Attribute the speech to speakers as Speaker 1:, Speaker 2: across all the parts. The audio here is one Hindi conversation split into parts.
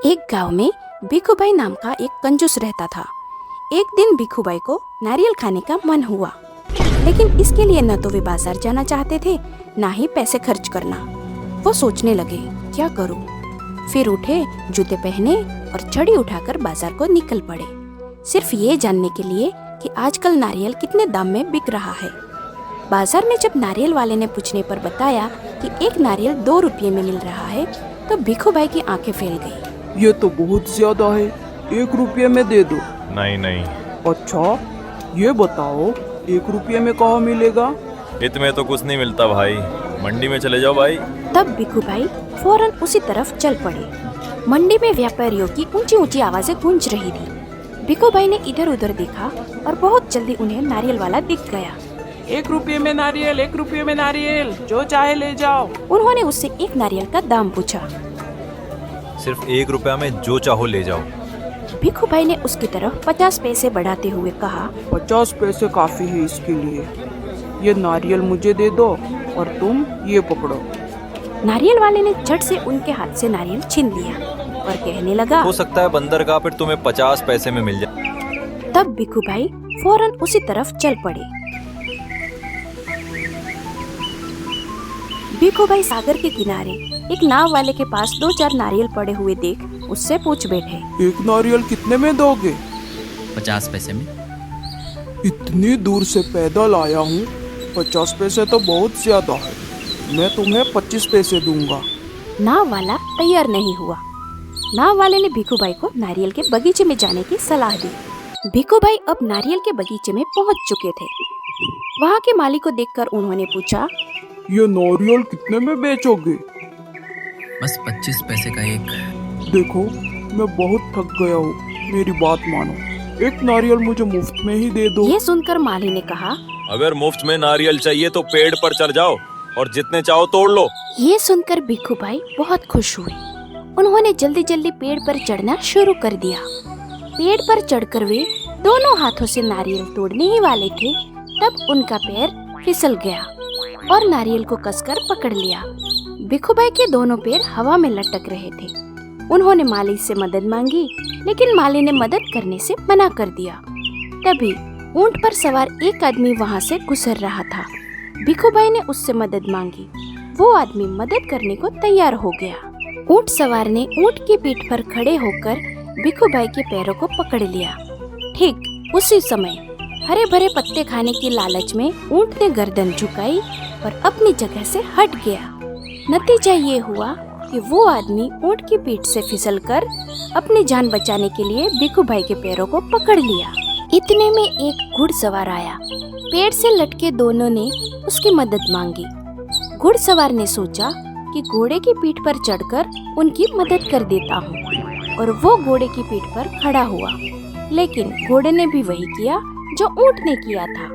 Speaker 1: एक गांव में भिखूभाई नाम का एक कंजूस रहता था। एक दिन भिखूभाई को नारियल खाने का मन हुआ, लेकिन इसके लिए न तो वे बाजार जाना चाहते थे, न ही पैसे खर्च करना। वो सोचने लगे, क्या करूं? फिर उठे, जूते पहने और छड़ी उठाकर बाजार को निकल पड़े, सिर्फ ये जानने के लिए कि आजकल नारियल कितने दाम में बिक रहा है। बाजार में जब नारियल वाले ने पूछने पर बताया कि एक नारियल 2 रुपये में मिल रहा है, तो भिखूभाई की आंखें फैल गई।
Speaker 2: ये तो बहुत ज्यादा है, 1 रुपये में दे दो।
Speaker 3: नहीं नहीं,
Speaker 2: अच्छा, ये बताओ 1 रुपये में कहाँ मिलेगा?
Speaker 3: इतने तो कुछ नहीं मिलता भाई, मंडी में चले जाओ भाई।
Speaker 1: तब भिखूभाई फौरन उसी तरफ चल पड़े। मंडी में व्यापारियों की ऊंची ऊंची आवाजें गूंज रही थी। भिखूभाई ने इधर उधर देखा और बहुत जल्दी उन्हें नारियल वाला दिख गया।
Speaker 2: 1 रुपये में नारियल, 1 रुपये में नारियल, जो चाहे ले जाओ।
Speaker 1: उन्होंने उससे एक नारियल का दाम पूछा।
Speaker 3: सिर्फ 1 रुपया में जो चाहो ले जाओ।
Speaker 1: भिखूभाई ने उसकी तरफ 50 पैसे बढ़ाते हुए कहा,
Speaker 2: 50 पैसे काफी है इसके लिए। ये नारियल मुझे दे दो और तुम ये पकड़ो।
Speaker 1: नारियल वाले ने झट से उनके हाथ से नारियल छीन लिया और कहने लगा,
Speaker 3: हो सकता है बंदर का फिर तुम्हें 50 पैसे में मिल जाए।
Speaker 1: तब भिखूभाई फौरन उसी तरफ चल पड़े। भिखूभाई सागर के किनारे एक नाव वाले के पास 2-4 नारियल पड़े हुए देख उससे पूछ बैठे,
Speaker 2: एक नारियल कितने में दोगे?
Speaker 4: 50 पैसे में।
Speaker 2: इतनी दूर से पैदल आया हूँ, 50 पैसे तो बहुत ज्यादा है। मैं तुम्हें 25 पैसे दूंगा।
Speaker 1: नाव वाला तैयार नहीं हुआ। नाव वाले ने भिखूभाई को नारियल के बगीचे में जाने की सलाह दी। भिखूभाई अब नारियल के बगीचे में पहुंच चुके थे। वहाँ के मालिक को देखकर उन्होंने पूछा,
Speaker 2: ये नारियल कितने में बेचोगे?
Speaker 4: बस 25 पैसे का एक।
Speaker 2: देखो, मैं बहुत थक गया हूँ, मेरी बात मानो, एक नारियल मुझे मुफ्त में ही दे दो।
Speaker 1: ये सुनकर माली ने कहा,
Speaker 3: अगर मुफ्त में नारियल चाहिए तो पेड़ पर चढ़ जाओ और जितने चाहो तोड़ लो।
Speaker 1: ये सुनकर भिखूभाई बहुत खुश हुए। उन्होंने जल्दी जल्दी पेड़ पर चढ़ना शुरू कर दिया। पेड़ पर चढ़कर वे दोनों हाथों से नारियल तोड़ने ही वाले थे, तब उनका पैर फिसल गया और नारियल को कसकर पकड़ लिया। भिखूभाई के दोनों पैर हवा में लटक रहे थे। उन्होंने माली से मदद मांगी, लेकिन माली ने मदद करने से मना कर दिया। तभी ऊंट पर सवार एक आदमी वहाँ से गुजर रहा था। भिखूभाई ने उससे मदद मांगी। वो आदमी मदद करने को तैयार हो गया। ऊंट सवार ने ऊंट की पीठ पर खड़े होकर भिखूभाई के पैरों को पकड़ लिया। ठीक उसी समय हरे भरे पत्ते खाने की लालच में ऊंट ने गर्दन झुकाई और अपनी जगह से हट गया। नतीजा ये हुआ कि वो आदमी ऊंट की पीठ से फिसलकर अपनी जान बचाने के लिए भिखूभाई के पैरों को पकड़ लिया। इतने में एक घुड़सवार आया। पेड़ से लटके दोनों ने उसकी मदद मांगी। घुड़सवार ने सोचा कि घोड़े की पीठ पर चढ़कर उनकी मदद कर देता हूँ, और वो घोड़े की पीठ पर खड़ा हुआ। लेकिन घोड़े ने भी वही किया जो ऊंट ने किया था।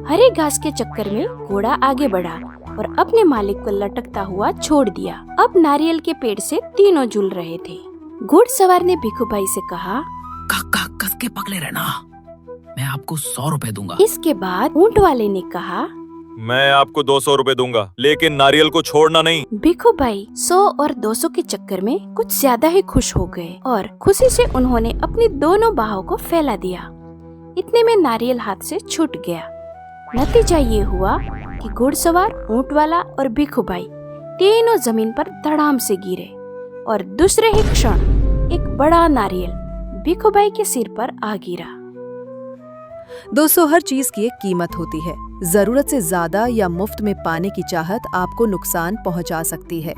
Speaker 1: हरे घास के चक्कर में घोड़ा आगे बढ़ा और अपने मालिक को लटकता हुआ छोड़ दिया। अब नारियल के पेड़ से तीनों झूल रहे थे। घुड़सवार ने भिखूभाई से कहा,
Speaker 4: कस के पकड़े रहना, मैं आपको 100 रुपए दूंगा।
Speaker 1: इसके बाद ऊंट वाले ने कहा,
Speaker 3: मैं आपको 200 रुपए दूंगा, लेकिन नारियल को छोड़ना नहीं।
Speaker 1: भिखूभाई 100 और 200 के चक्कर में कुछ ज्यादा ही खुश हो गए और खुशी से उन्होंने अपनी दोनों बाहों को फैला दिया। इतने में नारियल हाथ से छूट गया। नतीजा ये हुआ कि घुड़सवार, ऊंट वाला और भिखूभाई तीनों जमीन पर धड़ाम से गिरे और दूसरे ही क्षण एक बड़ा नारियल भिखूभाई के सिर पर आ गिरा।
Speaker 5: दोस्तों, हर चीज की एक कीमत होती है। जरूरत से ज्यादा या मुफ्त में पाने की चाहत आपको नुकसान पहुंचा सकती है।